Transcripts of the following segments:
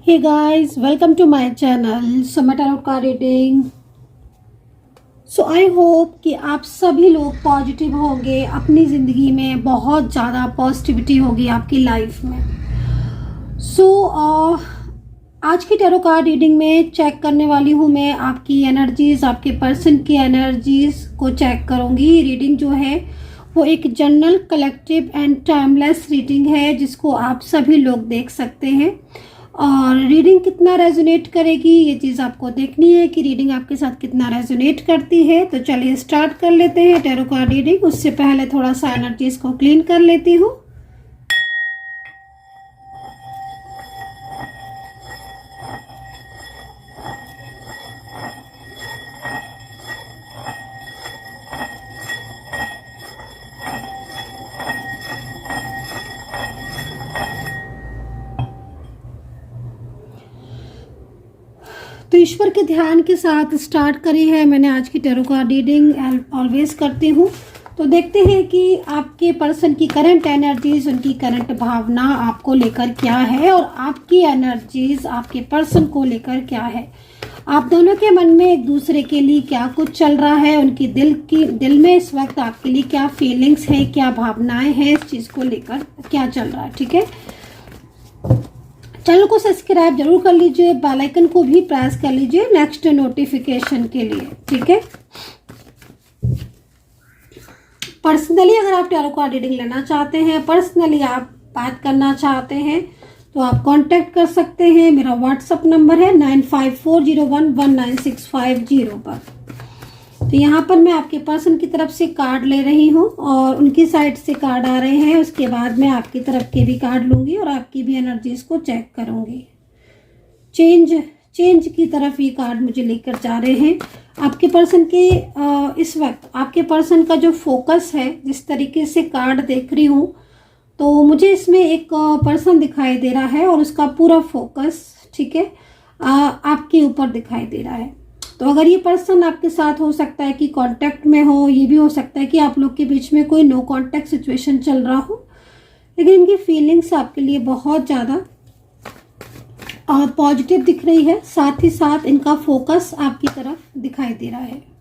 Hey guys, welcome to my channel Summer Tarot Card Reading। So I hope कि आप सभी लोग positive होंगे, अपनी ज़िंदगी में बहुत ज़्यादा पॉजिटिविटी होगी आपकी लाइफ में। आज की टैरो कार्ड रीडिंग में चेक करने वाली हूँ मैं आपकी एनर्जीज, आपके पर्सन की एनर्जीज को चेक करूँगी। रीडिंग जो है वो एक general, collective and timeless reading है जिसको आप सभी लोग देख सकते हैं। और रीडिंग कितना रेजोनेट करेगी ये चीज़ आपको देखनी है कि रीडिंग आपके साथ कितना रेजोनेट करती है। तो चलिए स्टार्ट कर लेते हैं टैरो कार्ड रीडिंग। उससे पहले थोड़ा सा एनर्जीज को क्लीन कर लेती हूँ। तो ईश्वर के ध्यान के साथ स्टार्ट करी है मैंने आज की टैरो कार्ड रीडिंग, ऑलवेज करती हूँ। तो देखते हैं कि आपके पर्सन की करंट एनर्जीज, उनकी करंट भावना आपको लेकर क्या है और आपकी एनर्जीज आपके पर्सन को लेकर क्या है। आप दोनों के मन में एक दूसरे के लिए क्या कुछ चल रहा है, उनकी दिल में इस वक्त आपके लिए क्या फीलिंग्स है, क्या भावनाएं हैं, इस चीज़ को लेकर क्या चल रहा है। ठीक है, चैनल को सब्सक्राइब जरूर कर लीजिए, बेल आइकन को भी प्रेस कर लीजिए नेक्स्ट नोटिफिकेशन के लिए। ठीक है, पर्सनली अगर आप टैरो कार्ड रीडिंग लेना चाहते हैं, पर्सनली आप बात करना चाहते हैं तो आप कांटेक्ट कर सकते हैं। मेरा व्हाट्सअप नंबर है 9540119650 पर। तो यहाँ पर मैं आपके पर्सन की तरफ से कार्ड ले रही हूँ और उनकी साइड से कार्ड आ रहे हैं। उसके बाद मैं आपकी तरफ के भी कार्ड लूंगी और आपकी भी एनर्जीज को चेक करूंगी। चेंज की तरफ ये कार्ड मुझे लेकर जा रहे हैं। आपके पर्सन के इस वक्त आपके पर्सन का जो फोकस है, जिस तरीके से कार्ड देख रही हूँ, तो मुझे इसमें एक पर्सन दिखाई दे रहा है और उसका पूरा फोकस, ठीक है, आपके ऊपर दिखाई दे रहा है। तो अगर ये पर्सन आपके साथ हो सकता है कि कांटेक्ट में हो, ये भी हो सकता है कि आप लोग के बीच में कोई नो कांटेक्ट सिचुएशन चल रहा हो, लेकिन इनकी फीलिंग्स आपके लिए बहुत ज़्यादा पॉजिटिव दिख रही है। साथ ही साथ इनका फोकस आपकी तरफ दिखाई दे रहा है।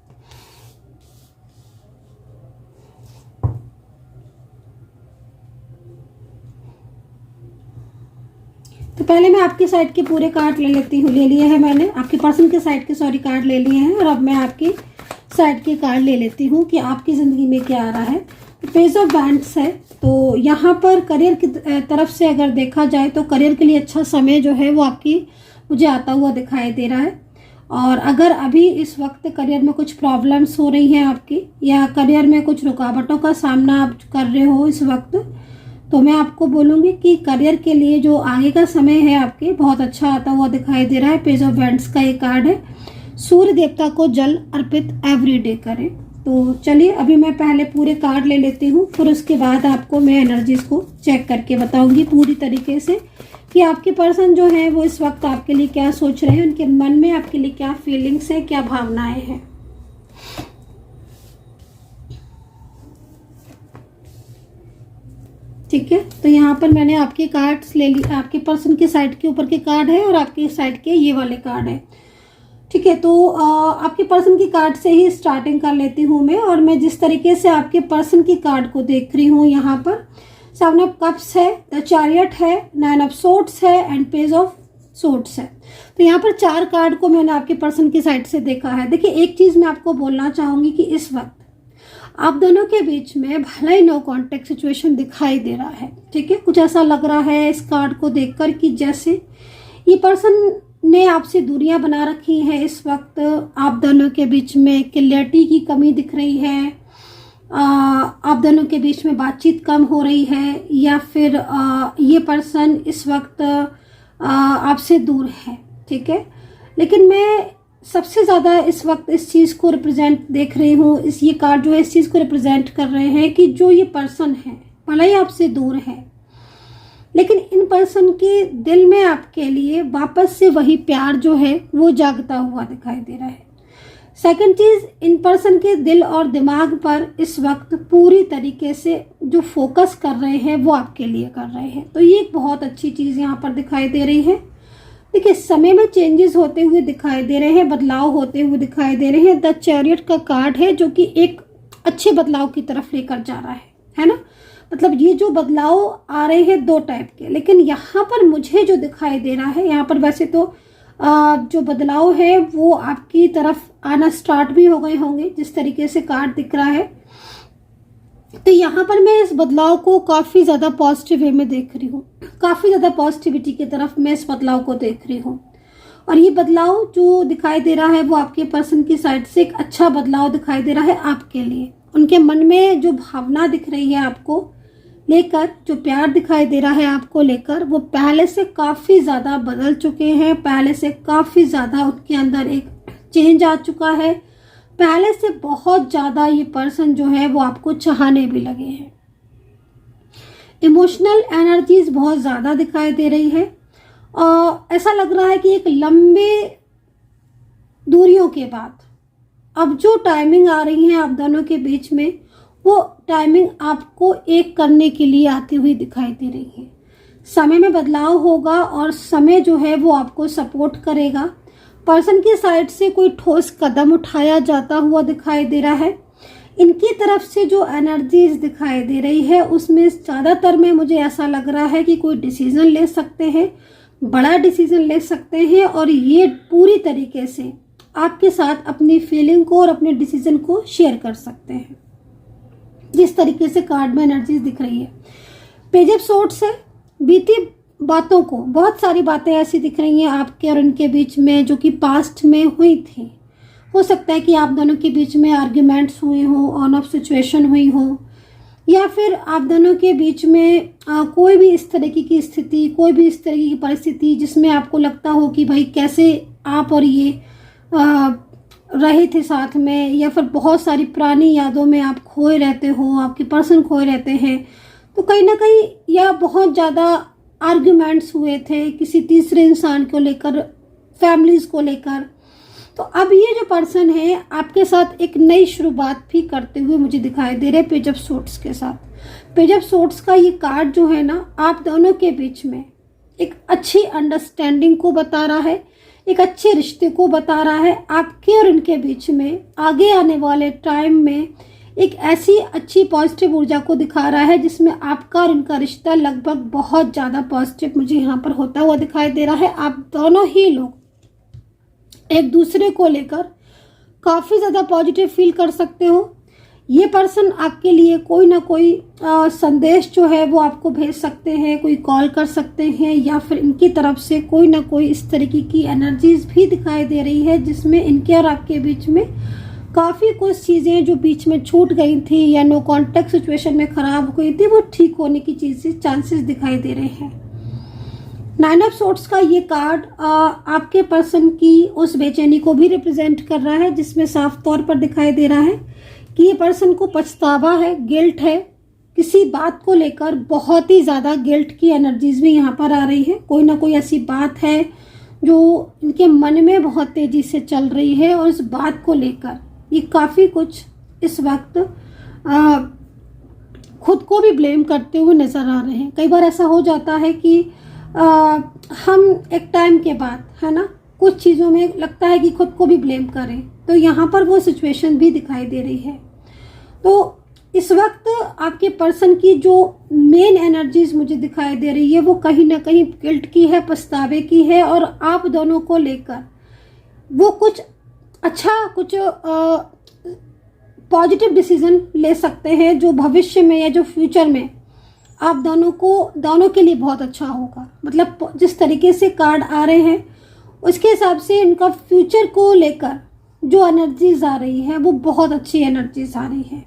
तो पहले मैं आपकी साइड के पूरे कार्ड ले लिए हैं मैंने, आपके पर्सन के साइड के कार्ड ले लिए हैं और अब मैं आपकी साइड के कार्ड ले लेती हूँ कि आपकी ज़िंदगी में क्या आ रहा है। पेज ऑफ बैंड्स है, तो यहाँ पर करियर की तरफ से अगर देखा जाए तो करियर के लिए अच्छा समय जो है वो आपकी मुझे आता हुआ दिखाई दे रहा है। और अगर अभी इस वक्त करियर में कुछ प्रॉब्लम्स हो रही हैं आपकी, या करियर में कुछ रुकावटों का सामना आप कर रहे हो इस वक्त, तो मैं आपको बोलूँगी कि करियर के लिए जो आगे का समय है आपके बहुत अच्छा आता हुआ दिखाई दे रहा है। पेज ऑफ वैंड्स का एक कार्ड है, सूर्य देवता को जल अर्पित एवरीडे करें। तो चलिए अभी मैं पहले पूरे कार्ड ले लेती हूँ, फिर उसके बाद आपको मैं एनर्जीज को चेक करके बताऊंगी पूरी तरीके से कि आपके पर्सन जो है वो इस वक्त आपके लिए क्या सोच रहे हैं, उनके मन में आपके लिए क्या फीलिंग्स है, क्या भावनाएं हैं। ठीक है, तो यहाँ पर मैंने आपके कार्ड्स ले ली, आपके पर्सन के साइड के ऊपर के कार्ड है और आपके साइड के ये वाले कार्ड है। ठीक है, तो आपके पर्सन की कार्ड से ही स्टार्टिंग कर लेती हूँ मैं। और मैं जिस तरीके से आपके पर्सन की कार्ड को देख रही हूँ, यहाँ पर 7 ऑफ कप्स है, द चैरियट है, 9 ऑफ सोर्ड्स है एंड पेज ऑफ सोर्ड्स है। तो यहाँ पर 4 कार्ड को मैंने आपके पर्सन की साइड से देखा है। देखिए, एक चीज़ मैं आपको बोलना चाहूँगी कि इस वक्त आप दोनों के बीच में भले ही नो कांटेक्ट सिचुएशन दिखाई दे रहा है। ठीक है, कुछ ऐसा लग रहा है इस कार्ड को देखकर कि जैसे ये पर्सन ने आपसे दूरियां बना रखी हैं। इस वक्त आप दोनों के बीच में क्लियरिटी की कमी दिख रही है, आप दोनों के बीच में बातचीत कम हो रही है, या फिर ये पर्सन इस वक्त आपसे दूर है। ठीक है, लेकिन मैं सबसे ज़्यादा इस वक्त इस चीज़ को रिप्रेजेंट देख रही हूँ, ये कार्ड जो है इस चीज़ को रिप्रेजेंट कर रहे हैं कि जो ये पर्सन है भले ही आपसे दूर है, लेकिन इन पर्सन के दिल में आपके लिए वापस से वही प्यार जो है वो जागता हुआ दिखाई दे रहा है। सेकंड चीज़, इन पर्सन के दिल और दिमाग पर इस वक्त पूरी तरीके से जो फोकस कर रहे हैं वो आपके लिए कर रहे हैं। तो ये एक बहुत अच्छी चीज़ यहाँ पर दिखाई दे रही है। देखिए समय में चेंजेस होते हुए दिखाई दे रहे हैं, बदलाव होते हुए दिखाई दे रहे हैं। द चैरियट का कार्ड है जो कि एक अच्छे बदलाव की तरफ लेकर जा रहा है ना। मतलब ये जो बदलाव आ रहे हैं दो टाइप के, लेकिन यहाँ पर मुझे जो दिखाई दे रहा है, यहाँ पर वैसे तो जो बदलाव है वो आपकी तरफ आना स्टार्ट भी हो गए होंगे जिस तरीके से कार्ड दिख रहा है। तो यहाँ पर मैं इस बदलाव को काफ़ी ज़्यादा पॉजिटिव वे में देख रही हूँ, काफ़ी ज़्यादा पॉजिटिविटी की तरफ मैं इस बदलाव को देख रही हूँ। और ये बदलाव जो दिखाई दे रहा है वो आपके पर्सन की साइड से एक अच्छा बदलाव दिखाई दे रहा है आपके लिए। उनके मन में जो भावना दिख रही है आपको लेकर, जो प्यार दिखाई दे रहा है आपको लेकर, वो पहले से काफ़ी ज़्यादा बदल चुके हैं। पहले से काफ़ी ज़्यादा उनके अंदर एक चेंज आ चुका है। पहले से बहुत ज़्यादा ये पर्सन जो है वो आपको चाहने भी लगे हैं। इमोशनल एनर्जीज बहुत ज़्यादा दिखाई दे रही है और ऐसा लग रहा है कि एक लंबे दूरियों के बाद अब जो टाइमिंग आ रही है आप दोनों के बीच में, वो टाइमिंग आपको एक करने के लिए आती हुई दिखाई दे रही है। समय में बदलाव होगा और समय जो है वो आपको सपोर्ट करेगा। पर्सन की साइड से कोई ठोस कदम उठाया जाता हुआ दिखाई दे रहा है। इनकी तरफ से जो एनर्जीज दिखाई दे रही है उसमें ज़्यादातर में मुझे ऐसा लग रहा है कि कोई डिसीजन ले सकते हैं, बड़ा डिसीजन ले सकते हैं और ये पूरी तरीके से आपके साथ अपनी फीलिंग को और अपने डिसीजन को शेयर कर सकते हैं, जिस तरीके से कार्ड में एनर्जीज दिख रही है। पेज ऑफ सोर्ड्स है। बीती बातों को, बहुत सारी बातें ऐसी दिख रही हैं आपके और इनके बीच में जो कि पास्ट में हुई थी। हो सकता है कि आप दोनों के बीच में आर्ग्यूमेंट्स हुए हों, ऑन ऑफ सिचुएशन हुई हो, या फिर आप दोनों के बीच में कोई भी इस तरीके की स्थिति, कोई भी इस तरीके की परिस्थिति जिसमें आपको लगता हो कि भाई कैसे आप और ये रहे थे साथ में, या फिर बहुत सारी पुरानी यादों में आप खोए रहते हो, आपके पर्सन खोए रहते हैं। तो कहीं ना कहीं या बहुत ज़्यादा आर्ग्यूमेंट्स हुए थे किसी तीसरे इंसान को लेकर, फैमिलीज़ को लेकर। तो अब ये जो पर्सन है आपके साथ एक नई शुरुआत भी करते हुए मुझे दिखाई दे रहे पेज ऑफ सोर्ड्स के साथ। पेज ऑफ सोर्ड्स का ये कार्ड जो है ना, आप दोनों के बीच में एक अच्छी अंडरस्टैंडिंग को बता रहा है, एक अच्छे रिश्ते को बता रहा है। आपके और इनके बीच में आगे आने वाले टाइम में एक ऐसी अच्छी पॉजिटिव ऊर्जा को दिखा रहा है जिसमें आपका और इनका रिश्ता लगभग बहुत ज़्यादा पॉजिटिव मुझे यहाँ पर होता हुआ दिखाई दे रहा है। आप दोनों ही लोग एक दूसरे को लेकर काफ़ी ज़्यादा पॉजिटिव फील कर सकते हो। ये पर्सन आपके लिए कोई ना कोई संदेश जो है वो आपको भेज सकते हैं, कोई कॉल कर सकते हैं, या फिर इनकी तरफ से कोई ना कोई इस तरीके की एनर्जीज भी दिखाई दे रही है जिसमें इनके और आपके बीच में काफ़ी कुछ चीज़ें जो बीच में छूट गई थी या नो कॉन्टेक्ट सिचुएशन में ख़राब हो गई थी, वो ठीक होने की चीज़ें चांसेस दिखाई दे रहे हैं। 9 ऑफ सोर्ड्स का ये कार्ड आपके पर्सन की उस बेचैनी को भी रिप्रेजेंट कर रहा है जिसमें साफ तौर पर दिखाई दे रहा है कि ये पर्सन को पछतावा है, गिल्ट है, किसी बात को लेकर बहुत ही ज़्यादा गिल्ट की एनर्जीज भी यहाँ पर आ रही है। कोई ना कोई ऐसी बात है जो इनके मन में बहुत तेज़ी से चल रही है और इस बात को लेकर ये काफ़ी कुछ इस वक्त खुद को भी ब्लेम करते हुए नज़र आ रहे हैं। कई बार ऐसा हो जाता है कि हम एक टाइम के बाद, है ना, कुछ चीज़ों में लगता है कि खुद को भी ब्लेम करें, तो यहाँ पर वो सिचुएशन भी दिखाई दे रही है। तो इस वक्त आपके पर्सन की जो मेन एनर्जीज मुझे दिखाई दे रही है वो कहीं ना कहीं गिल्ट की है, पछतावे की है, और आप दोनों को लेकर वो कुछ अच्छा, कुछ पॉजिटिव डिसीजन ले सकते हैं जो भविष्य में या जो फ्यूचर में आप दोनों के लिए बहुत अच्छा होगा। मतलब जिस तरीके से कार्ड आ रहे हैं उसके हिसाब से इनका फ्यूचर को लेकर जो एनर्जीज आ रही है वो बहुत अच्छी एनर्जीज आ रही है।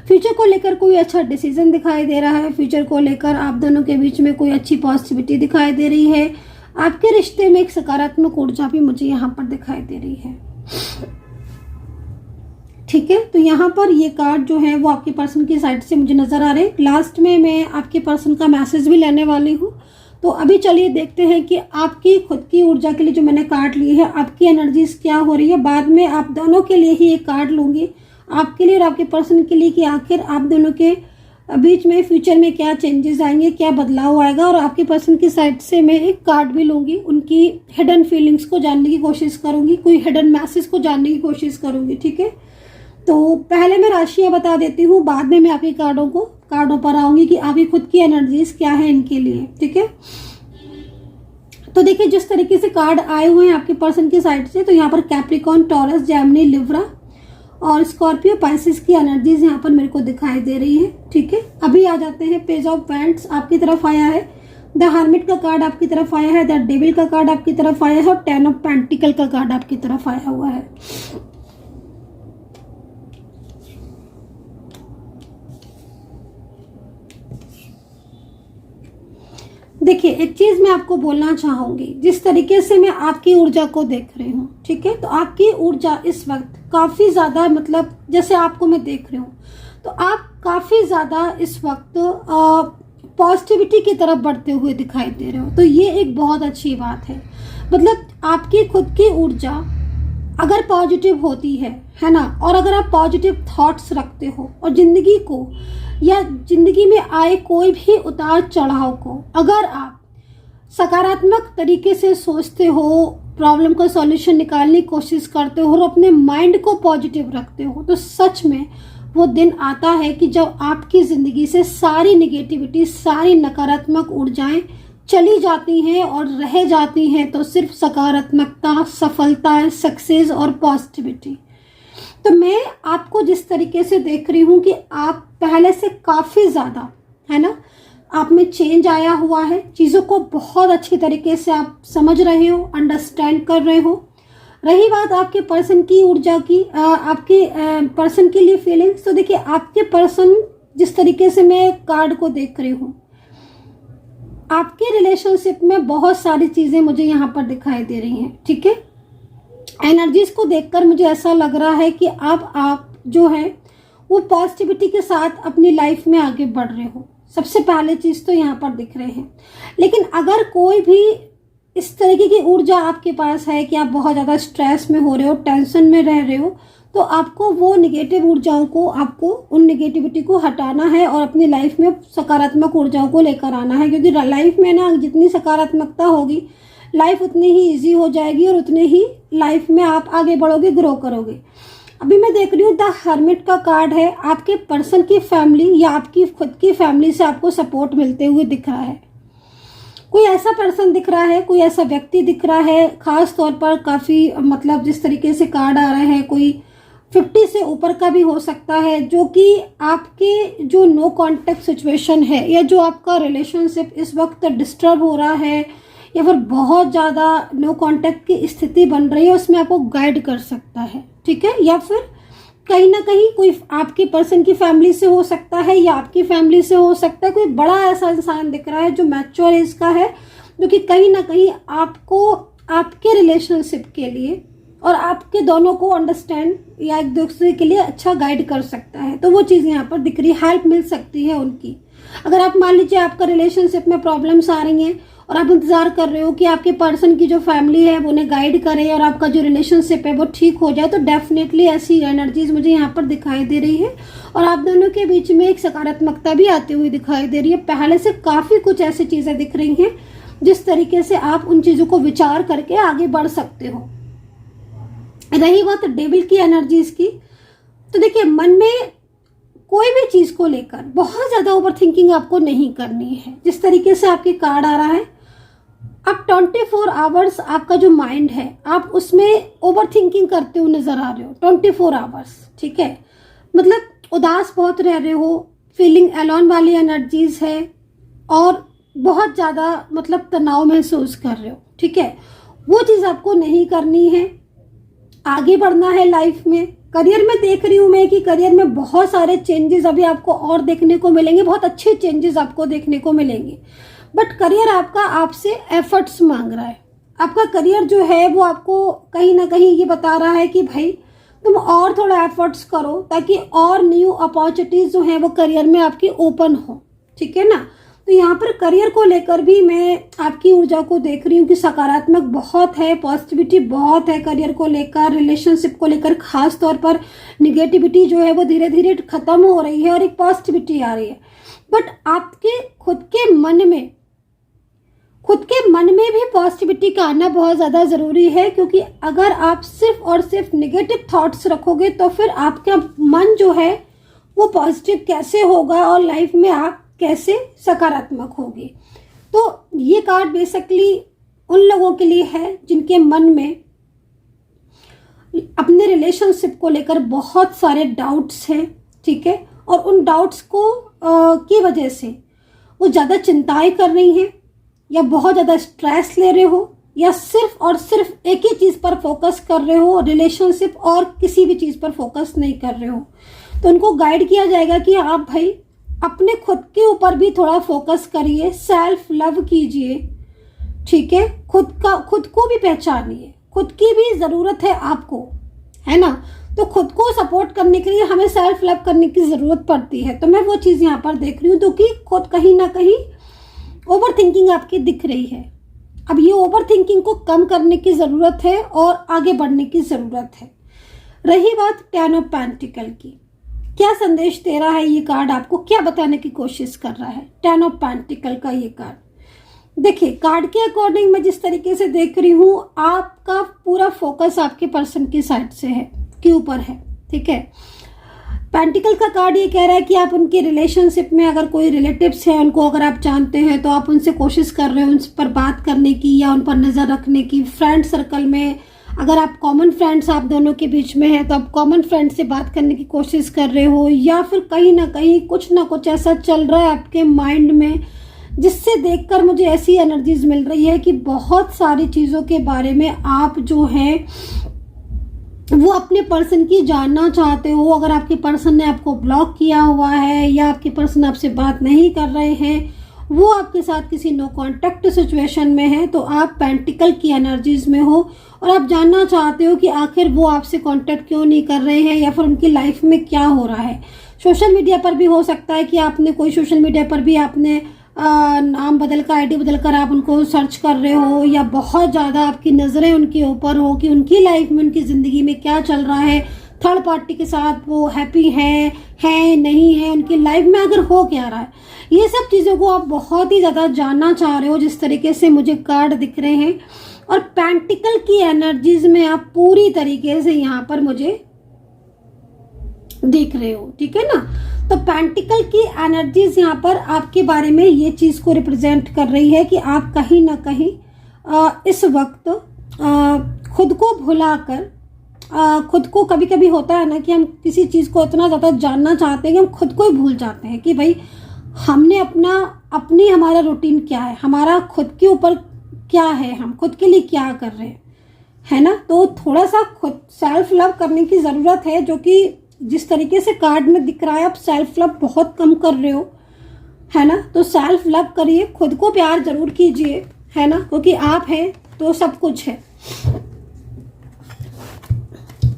फ्यूचर को लेकर कोई अच्छा डिसीजन दिखाई दे रहा है, फ्यूचर को लेकर आप दोनों के बीच में कोई अच्छी पॉजिटिविटी दिखाई दे रही है। आपके रिश्ते में एक सकारात्मक ऊर्जा भी मुझे यहाँ पर दिखाई दे रही है। ठीक है, तो यहाँ पर ये कार्ड जो है वो आपके पर्सन की साइड से मुझे नज़र आ रहे हैं। लास्ट में मैं आपके पर्सन का मैसेज भी लेने वाली हूँ। तो अभी चलिए देखते हैं कि आपकी खुद की ऊर्जा के लिए जो मैंने कार्ड ली है आपकी एनर्जीज क्या हो रही है। बाद में आप दोनों के लिए ही एक कार्ड लूँगी, आपके लिए और आपके पर्सन के लिए, कि आखिर आप दोनों के बीच में फ्यूचर में क्या चेंजेस आएंगे, क्या बदलाव आएगा। और आपके पर्सन की साइड से मैं एक कार्ड भी लूँगी, उनकी हिडन फीलिंग्स को जानने की कोशिश करूँगी, कोई हिडन मैसेज को जानने की कोशिश करूँगी। ठीक है, तो पहले मैं राशियाँ बता देती हूँ, बाद में मैं आपके कार्डों पर आऊँगी कि आपकी खुद की एनर्जीज क्या है इनके लिए। ठीक है, तो देखिए जिस तरीके से कार्ड आए हुए हैं आपके पर्सन की साइड से, तो यहाँ पर कैप्रिकॉन, टॉरस, जेमिनी, लिब्रा और स्कॉर्पियो, पाइसेस की एनर्जीज यहाँ पर मेरे को दिखाई दे रही है। ठीक है, अभी आ जाते हैं पेज ऑफ वैंड्स आपकी तरफ आया है, द हर्मिट का कार्ड आपकी तरफ आया है, द डेविल का कार्ड आपकी तरफ आया है और 10 ऑफ पेंटिकल का कार्ड आपकी तरफ आया हुआ है। देखिए एक चीज मैं आपको बोलना चाहूंगी, जिस तरीके से मैं आपकी ऊर्जा को देख रही हूँ, ठीक है, तो आपकी ऊर्जा इस वक्त काफी ज्यादा, मतलब जैसे आपको मैं देख रही हूँ तो आप काफी ज्यादा इस वक्त पॉजिटिविटी की तरफ बढ़ते हुए दिखाई दे रहे हो। तो ये एक बहुत अच्छी बात है, मतलब आपकी खुद की ऊर्जा अगर पॉजिटिव होती है ना, और अगर आप पॉजिटिव थॉट्स रखते हो और जिंदगी को या जिंदगी में आए कोई भी उतार चढ़ाव को अगर आप सकारात्मक तरीके से सोचते हो, प्रॉब्लम का सॉल्यूशन निकालने की कोशिश करते हो और अपने माइंड को पॉजिटिव रखते हो, तो सच में वो दिन आता है कि जब आपकी ज़िंदगी से सारी निगेटिविटी, सारी नकारात्मक ऊर्जाएं चली जाती हैं और रह जाती हैं तो सिर्फ सकारात्मकता, सफलता, सक्सेस और पॉजिटिविटी। तो मैं आपको जिस तरीके से देख रही हूँ कि आप पहले से काफ़ी ज़्यादा, है ना, आप में चेंज आया हुआ है, चीज़ों को बहुत अच्छी तरीके से आप समझ रहे हो, अंडरस्टैंड कर रहे हो। रही बात आपके पर्सन की ऊर्जा की, आपके पर्सन के लिए फीलिंग्स, तो देखिए आपके पर्सन जिस तरीके से मैं कार्ड को देख रही हूँ, आपके रिलेशनशिप में बहुत सारी चीज़ें मुझे यहाँ पर दिखाई दे रही हैं। ठीक है, एनर्जीज को देखकर मुझे ऐसा लग रहा है कि अब आप जो है वो पॉजिटिविटी के साथ अपनी लाइफ में आगे बढ़ रहे हो, सबसे पहले चीज़ तो यहाँ पर दिख रहे हैं। लेकिन अगर कोई भी इस तरीके की ऊर्जा आपके पास है कि आप बहुत ज़्यादा स्ट्रेस में हो रहे हो, टेंशन में रह रहे हो, तो आपको वो निगेटिव ऊर्जाओं को, आपको उन निगेटिविटी को हटाना है और अपनी लाइफ में सकारात्मक ऊर्जाओं को लेकर आना है। क्योंकि लाइफ में ना जितनी सकारात्मकता होगी, लाइफ उतनी ही इजी हो जाएगी और उतने ही लाइफ में आप आगे बढ़ोगे, ग्रो करोगे। अभी मैं देख रही हूँ द हर्मिट का कार्ड है, आपके पर्सन की फैमिली या आपकी खुद की फैमिली से आपको सपोर्ट मिलते हुए दिख रहा है। कोई ऐसा पर्सन दिख रहा है, कोई ऐसा व्यक्ति दिख रहा है, खास तौर पर काफ़ी, मतलब जिस तरीके से कार्ड आ रहे हैं, कोई 50 से ऊपर का भी हो सकता है, जो कि आपके जो नो कॉन्टेक्ट सिचुएशन है या जो आपका रिलेशनशिप इस वक्त डिस्टर्ब हो रहा है या फिर बहुत ज़्यादा नो कांटेक्ट की स्थिति बन रही है, उसमें आपको गाइड कर सकता है। ठीक है, या फिर कहीं ना कहीं कोई आपकी पर्सन की फैमिली से हो सकता है या आपकी फैमिली से हो सकता है। कोई बड़ा ऐसा इंसान दिख रहा है जो मैच्योर एज का है, जो कि कहीं ना कहीं आपको आपके रिलेशनशिप के लिए और आपके दोनों को अंडरस्टैंड या एक दूसरे के लिए अच्छा गाइड कर सकता है। तो वो चीज़ यहाँ पर दिख रही है, हेल्प मिल सकती है उनकी। अगर आप मान लीजिए आपका रिलेशनशिप में प्रॉब्लम्स आ रही हैं और आप इंतजार कर रहे हो कि आपके पर्सन की जो फैमिली है वो उन्हें गाइड करे और आपका जो रिलेशनशिप है वो ठीक हो जाए, तो डेफिनेटली ऐसी एनर्जीज मुझे यहाँ पर दिखाई दे रही है और आप दोनों के बीच में एक सकारात्मकता भी आती हुई दिखाई दे रही है। पहले से काफ़ी कुछ ऐसी चीज़ें दिख रही हैं जिस तरीके से आप उन चीज़ों को विचार करके आगे बढ़ सकते हो। रही बात डेविल की एनर्जीज की, तो देखिए मन में कोई भी चीज़ को लेकर बहुत ज़्यादा ओवर थिंकिंग आपको नहीं करनी है। जिस तरीके से आपके कार्ड आ रहा है, अब 24 आवर्स आपका जो माइंड है आप उसमें ओवर थिंकिंग करते हुए नजर आ रहे हो 24 आवर्स। ठीक है, मतलब उदास बहुत रह रहे हो, फीलिंग एलोन वाली एनर्जीज है और बहुत ज़्यादा मतलब तनाव महसूस कर रहे हो। ठीक है, वो चीज़ आपको नहीं करनी है, आगे बढ़ना है लाइफ में। करियर में देख रही हूँ मैं कि करियर में बहुत सारे चेंजेस अभी आपको और देखने को मिलेंगे, बहुत अच्छे चेंजेस आपको देखने को मिलेंगे। बट करियर आपका आपसे एफर्ट्स मांग रहा है। आपका करियर जो है वो आपको कहीं ना कहीं ये बता रहा है कि भाई तुम और थोड़ा एफर्ट्स करो ताकि और न्यू अपॉर्चुनिटीज जो है वो करियर में आपकी ओपन हो। ठीक है ना, तो यहाँ पर करियर को लेकर भी मैं आपकी ऊर्जा को देख रही हूँ कि सकारात्मक बहुत है, पॉजिटिविटी बहुत है करियर को लेकर, रिलेशनशिप को लेकर। खास तौर पर निगेटिविटी जो है वो धीरे धीरे खत्म हो रही है और एक पॉजिटिविटी आ रही है। बट आपके खुद के मन में भी पॉजिटिविटी का आना बहुत ज़्यादा ज़रूरी है, क्योंकि अगर आप सिर्फ और सिर्फ नेगेटिव थॉट्स रखोगे तो फिर आपका मन जो है वो पॉजिटिव कैसे होगा और लाइफ में आप कैसे सकारात्मक होगे। तो ये कार्ड बेसिकली उन लोगों के लिए है जिनके मन में अपने रिलेशनशिप को लेकर बहुत सारे डाउट्स हैं, ठीक है, और उन डाउट्स को की वजह से वो ज़्यादा चिंताएं कर रही हैं या बहुत ज़्यादा स्ट्रेस ले रहे हो या सिर्फ और सिर्फ एक ही चीज़ पर फोकस कर रहे हो, रिलेशनशिप और किसी भी चीज़ पर फोकस नहीं कर रहे हो। तो उनको गाइड किया जाएगा कि आप भाई अपने खुद के ऊपर भी थोड़ा फोकस करिए, सेल्फ लव कीजिए, ठीक है, खुद को भी पहचानिए, खुद की भी ज़रूरत है आपको, है ना। तो खुद को सपोर्ट करने के लिए हमें सेल्फ लव करने की ज़रूरत पड़ती है। तो मैं वो चीज़ यहाँ पर देख रही हूँ, तो कि खुद कहीं ना कहीं ओवर थिंकिंग आपकी दिख रही है। अब ये ओवर थिंकिंग को कम करने की ज़रूरत है और आगे बढ़ने की ज़रूरत है। रही बात टेन ऑफ पेंटिकल की, क्या संदेश दे रहा है ये कार्ड, आपको क्या बताने की कोशिश कर रहा है। टेन ऑफ पेंटिकल का ये कार्ड, देखिए कार्ड के अकॉर्डिंग मैं जिस तरीके से देख रही हूँ, आपका पूरा फोकस आपके पर्सन की साइड से है, के ऊपर है, ठीक है। पेंटिकल का कार्ड ये कह रहा है कि आप उनके रिलेशनशिप में अगर कोई रिलेटिव्स हैं, उनको अगर आप जानते हैं तो आप उनसे कोशिश कर रहे हो उन पर बात करने की या उन पर नज़र रखने की। फ्रेंड सर्कल में अगर आप कॉमन फ्रेंड्स आप दोनों के बीच में है तो आप कॉमन फ्रेंड से बात करने की कोशिश कर रहे हो, या फिर कहीं ना कहीं कुछ ना कुछ ऐसा चल रहा है आपके माइंड में जिससे देखकर मुझे ऐसी एनर्जीज मिल रही है कि बहुत सारी चीज़ों के बारे में आप जो है वो अपने पर्सन की जानना चाहते हो। अगर आपके पर्सन ने आपको ब्लॉक किया हुआ है या आपके पर्सन आपसे बात नहीं कर रहे हैं, वो आपके साथ किसी नो कांटेक्ट सिचुएशन में है, तो आप पेंटिकल की एनर्जीज में हो और आप जानना चाहते हो कि आखिर वो आपसे कांटेक्ट क्यों नहीं कर रहे हैं या फिर उनकी लाइफ में क्या हो रहा है। सोशल मीडिया पर भी हो सकता है कि आपने कोई सोशल मीडिया पर भी आपने नाम बदल कर आईडी बदल कर आप उनको सर्च कर रहे हो, या बहुत ज़्यादा आपकी नज़रें उनके ऊपर हो कि उनकी लाइफ में उनकी ज़िंदगी में क्या चल रहा है, थर्ड पार्टी के साथ वो हैप्पी है नहीं है, उनकी लाइफ में अगर हो क्या रहा है, ये सब चीज़ों को आप बहुत ही ज़्यादा जानना चाह रहे हो जिस तरीके से मुझे कार्ड दिख रहे हैं। और पेंटिकल की एनर्जीज में आप पूरी तरीके से यहाँ पर मुझे देख रहे हो, ठीक है ना। तो पेंटिकल की एनर्जीज यहाँ पर आपके बारे में ये चीज़ को रिप्रेजेंट कर रही है कि आप कहीं ना कहीं इस वक्त खुद को भुलाकर खुद को, कभी कभी होता है ना कि हम किसी चीज़ को इतना ज़्यादा जानना चाहते हैं कि हम खुद को ही भूल जाते हैं कि भाई हमने हमारा रूटीन क्या है, हमारा खुद के ऊपर क्या है, हम खुद के लिए क्या कर रहे हैं, है ना। तो थोड़ा सा खुद सेल्फ लव करने की ज़रूरत है, जो कि जिस तरीके से कार्ड में दिख रहा है आप सेल्फ लव बहुत कम कर रहे हो, है ना। तो सेल्फ लव करिए, खुद को प्यार जरूर कीजिए, है ना, क्योंकि आप हैं तो सब कुछ है।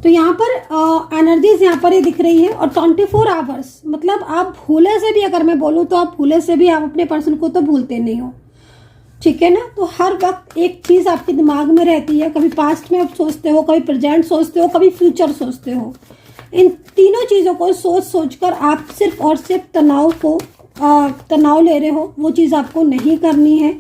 तो यहाँ पर एनर्जीज यहाँ पर ये दिख रही है। और 24 आवर्स मतलब आप भूले से भी, अगर मैं बोलूँ तो आप भूले से भी आप अपने पर्सन को तो भूलते नहीं हो, ठीक है ना। तो हर वक्त एक चीज़ आपके दिमाग में रहती है, कभी पास्ट में आप सोचते हो, कभी प्रेजेंट सोचते हो, कभी फ्यूचर सोचते हो। इन तीनों चीज़ों को सोच कर आप सिर्फ और सिर्फ तनाव ले रहे हो, वो चीज़ आपको नहीं करनी है।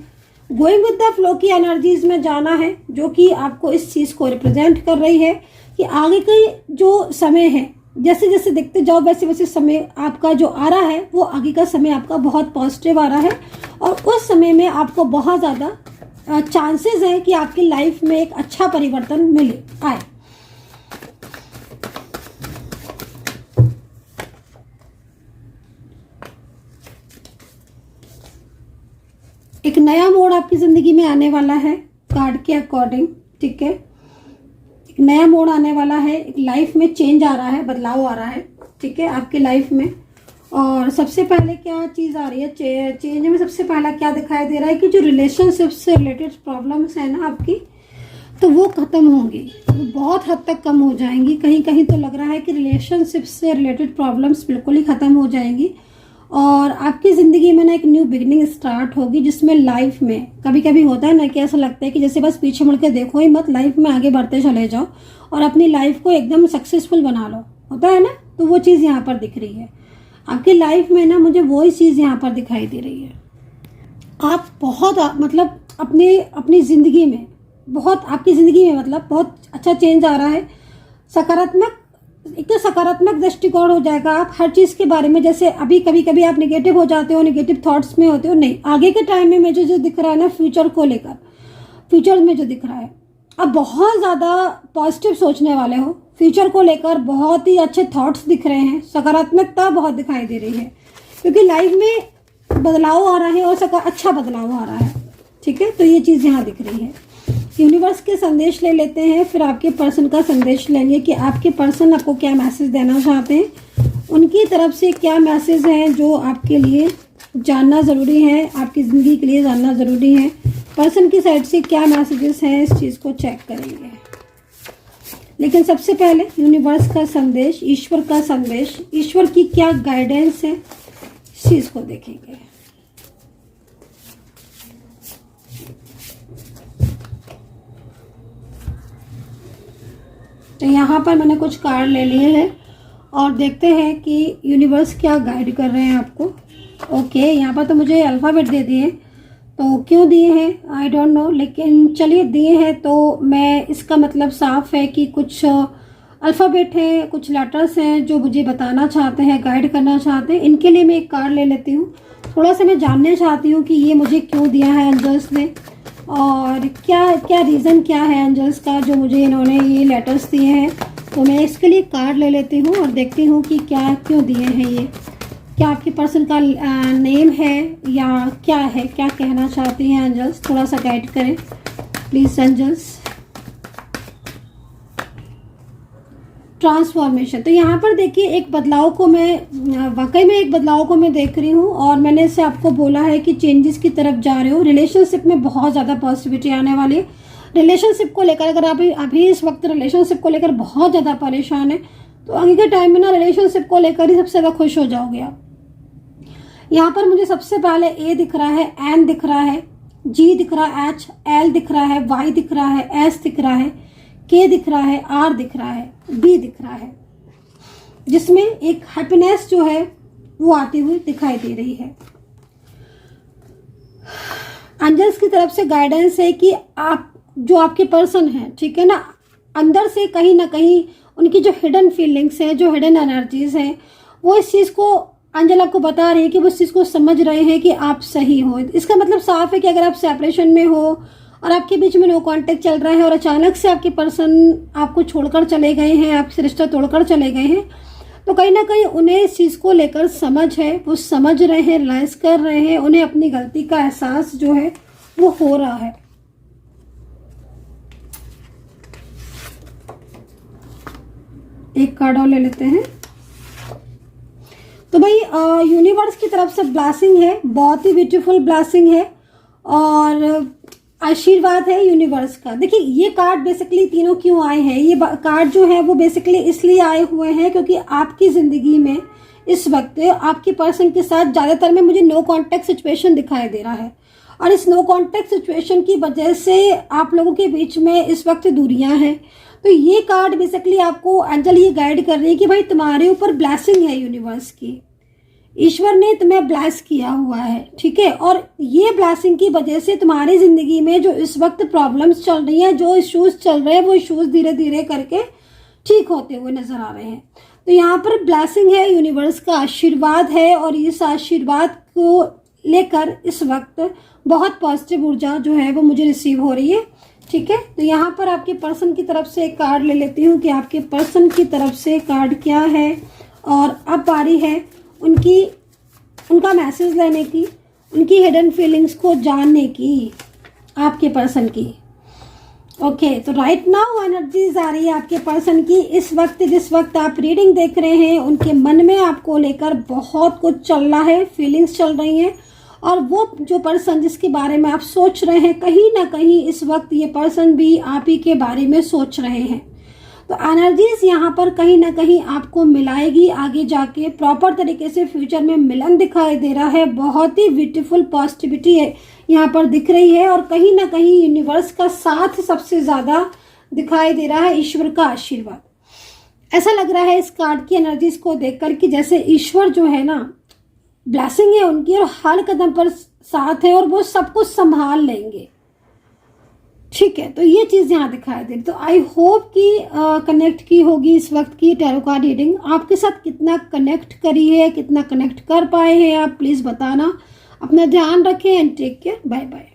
गोइंग विद द फ्लो की एनर्जीज में जाना है, जो कि आपको इस चीज़ को रिप्रेजेंट कर रही है कि आगे का जो समय है, जैसे जैसे देखते जाओ वैसे वैसे समय आपका जो आ रहा है, वो आगे का समय आपका बहुत पॉजिटिव आ रहा है। और उस समय में आपको बहुत ज़्यादा चांसेस है कि आपकी लाइफ में एक अच्छा परिवर्तन आए। एक नया मोड़ आपकी ज़िंदगी में आने वाला है कार्ड के अकॉर्डिंग, ठीक है। एक नया मोड़ आने वाला है, एक लाइफ में चेंज आ रहा है, बदलाव आ रहा है, ठीक है, आपकी लाइफ में। और सबसे पहले क्या चीज़ आ रही है चेंज में, सबसे पहला क्या दिखाई दे रहा है कि जो रिलेशनशिप से रिलेटेड प्रॉब्लम्स है ना आपकी, तो वो ख़त्म होंगी, वो बहुत हद तक कम हो जाएंगी। कहीं कहीं तो लग रहा है कि रिलेशनशिप से रिलेटेड प्रॉब्लम्स बिल्कुल ही ख़त्म हो जाएंगी और आपकी ज़िंदगी में ना एक न्यू बिगिनिंग स्टार्ट होगी, जिसमें लाइफ में कभी कभी होता है ना कि ऐसा लगता है कि जैसे बस पीछे मुड़ के देखो ही मत, लाइफ में आगे बढ़ते चले जाओ और अपनी लाइफ को एकदम सक्सेसफुल बना लो, होता है ना। तो वो चीज़ यहाँ पर दिख रही है। आपकी लाइफ में ना मुझे वही चीज़ यहाँ पर दिखाई दे रही है। आप बहुत मतलब अपनी ज़िंदगी में बहुत, आपकी ज़िंदगी में मतलब बहुत अच्छा चेंज आ रहा है। सकारात्मक, एक तो सकारात्मक दृष्टिकोण हो जाएगा। आप हर चीज़ के बारे में, जैसे अभी कभी कभी आप नेगेटिव हो जाते हो, नेगेटिव थॉट्स में होते हो, नहीं, आगे के टाइम में मुझे जो दिख रहा है ना, फ्यूचर को लेकर, फ्यूचर में जो दिख रहा है, आप बहुत ज़्यादा पॉजिटिव सोचने वाले हो। फ्यूचर को लेकर बहुत ही अच्छे थॉट्स दिख रहे हैं, सकारात्मकता बहुत दिखाई दे रही है, क्योंकि लाइफ में बदलाव आ रहा है और अच्छा बदलाव आ रहा है। ठीक है, तो ये चीज़ यहाँ दिख रही है। यूनिवर्स के संदेश ले लेते हैं, फिर आपके पर्सन का संदेश लेंगे कि आपके पर्सन आपको क्या मैसेज देना चाहते हैं, उनकी तरफ से क्या मैसेज हैं जो आपके लिए जानना ज़रूरी है, आपकी ज़िंदगी के लिए जानना ज़रूरी है। पर्सन की साइड से क्या मैसेजेस हैं, इस चीज़ को चेक करेंगे। लेकिन सबसे पहले यूनिवर्स का संदेश, ईश्वर का संदेश, ईश्वर की क्या गाइडेंस है, इस चीज़ को देखेंगे। तो यहाँ पर मैंने कुछ कार्ड ले लिए हैं और देखते हैं कि यूनिवर्स क्या गाइड कर रहे हैं आपको। ओके, यहाँ पर तो मुझे अल्फ़ाबेट दे दिए, तो क्यों दिए हैं आई डोंट नो, लेकिन चलिए दिए हैं तो मैं, इसका मतलब साफ है कि कुछ अल्फ़ाबेट हैं, कुछ लेटर्स हैं जो मुझे बताना चाहते हैं, गाइड करना चाहते हैं। इनके लिए मैं एक कार्ड ले लेती हूँ। थोड़ा सा मैं जानना चाहती हूँ कि ये मुझे क्यों दिया है एंजल्स ने, और क्या क्या रीज़न क्या है एंजल्स का जो मुझे इन्होंने ये लेटर्स दिए हैं। तो मैं इसके लिए कार्ड ले लेती हूँ और देखती हूँ कि क्या क्यों दिए हैं ये, क्या आपके पर्सन का नेम है या क्या है, क्या कहना चाहती हैं एंजल्स, थोड़ा सा गाइड करें प्लीज़ एंजल्स। ट्रांसफॉर्मेशन, तो यहाँ पर देखिए एक बदलाव को मैं, वाकई में एक बदलाव को मैं देख रही हूँ और मैंने इससे आपको बोला है कि चेंजेस की तरफ जा रहे हो। रिलेशनशिप में बहुत ज़्यादा पॉजिटिविटी आने वाली है। रिलेशनशिप को लेकर, अगर आप अभी इस वक्त रिलेशनशिप को लेकर बहुत ज़्यादा परेशान है, तो आगे के टाइम में ना रिलेशनशिप को लेकर ही सबसे ज़्यादा खुश हो जाओगे आप। यहाँ पर मुझे सबसे पहले ए दिख रहा है, एन दिख रहा है, जी दिख रहा है, एच, एल दिख रहा है, वाई दिख रहा है, एस दिख रहा है, के दिख रहा है, आर दिख रहा है, बी दिख रहा है, जिसमें एक हैप्पीनेस जो है वो आती हुई दिखाई दे रही है। एंजल्स की तरफ से गाइडेंस है कि आप, जो आपके पर्सन हैं, ठीक है ना, अंदर से कहीं ना कहीं उनकी जो हिडन फीलिंग्स हैं, जो हिडन एनर्जीज हैं, वो इस चीज़ को, अंजल आपको बता रही है कि वो इस चीज़ को समझ रहे हैं कि आप सही हो। इसका मतलब साफ है कि अगर आप सेपरेशन में हो और आपके बीच में नो कांटेक्ट चल रहा है और अचानक से आपके पर्सन आपको छोड़कर चले गए हैं, आपसे रिश्ता तोड़कर चले गए हैं, तो कहीं ना कहीं उन्हें इस चीज़ को लेकर समझ है, वो समझ रहे हैं, रियलाइज कर रहे हैं, उन्हें अपनी गलती का एहसास जो है वो हो रहा है। एक कार्ड और ले लेते हैं। तो भाई यूनिवर्स की तरफ से ब्लेसिंग है, बहुत ही ब्यूटीफुल ब्लेसिंग है और आशीर्वाद है यूनिवर्स का। देखिए ये कार्ड बेसिकली तीनों क्यों आए हैं, ये कार्ड जो है वो बेसिकली इसलिए आए हुए हैं क्योंकि आपकी ज़िंदगी में इस वक्त आपके पर्सन के साथ ज़्यादातर में मुझे नो कांटेक्ट सिचुएशन दिखाई दे रहा है और इस नो कांटेक्ट सिचुएशन की वजह से आप लोगों के बीच में इस वक्त दूरियां हैं। तो ये कार्ड बेसिकली आपको एंजल ये गाइड कर रही है कि भाई तुम्हारे ऊपर ब्लेसिंग है यूनिवर्स की, ईश्वर ने तुम्हें ब्लेस किया हुआ है, ठीक है। और ये ब्लेसिंग की वजह से तुम्हारी ज़िंदगी में जो इस वक्त प्रॉब्लम्स चल रही हैं, जो इश्यूज चल रहे हैं, वो इश्यूज धीरे धीरे करके ठीक होते हुए नजर आ रहे हैं। तो यहाँ पर ब्लेसिंग है, यूनिवर्स का आशीर्वाद है और इस आशीर्वाद को लेकर इस वक्त बहुत पॉजिटिव ऊर्जा जो है वो मुझे रिसीव हो रही है, ठीक है। तो यहाँ पर आपके पर्सन की तरफ से एक कार्ड ले लेती हूँ कि आपके पर्सन की तरफ से कार्ड क्या है और अब बारी है उनका मैसेज लेने की, उनकी हिडन फीलिंग्स को जानने की, आपके पर्सन की। ओके, तो राइट नाउ एनर्जीज आ रही है आपके पर्सन की इस वक्त, जिस वक्त आप रीडिंग देख रहे हैं, उनके मन में आपको लेकर बहुत कुछ चल रहा है, फीलिंग्स चल रही हैं और वो जो पर्सन जिसके बारे में आप सोच रहे हैं, कहीं ना कहीं इस वक्त ये पर्सन भी आप ही के बारे में सोच रहे हैं। तो एनर्जीज यहाँ पर कहीं ना कहीं आपको मिलाएगी आगे जाके, प्रॉपर तरीके से फ्यूचर में मिलन दिखाई दे रहा है, बहुत ही ब्यूटीफुल पॉजिटिविटी है यहाँ पर दिख रही है और कहीं ना कहीं यूनिवर्स का साथ सबसे ज़्यादा दिखाई दे रहा है, ईश्वर का आशीर्वाद। ऐसा लग रहा है इस कार्ड की एनर्जीज को देखकर कि जैसे ईश्वर जो है ना, ब्लेसिंग है उनकी और हर कदम पर साथ है और वो सब कुछ संभाल लेंगे। ठीक है, तो ये चीज यहाँ दिखाई दे रही। तो आई होप कि कनेक्ट की होगी इस वक्त की टैरो कार्ड रीडिंग आपके साथ, कितना कनेक्ट करी है, कितना कनेक्ट कर पाए हैं आप, प्लीज बताना। अपना ध्यान रखें and take care, bye bye.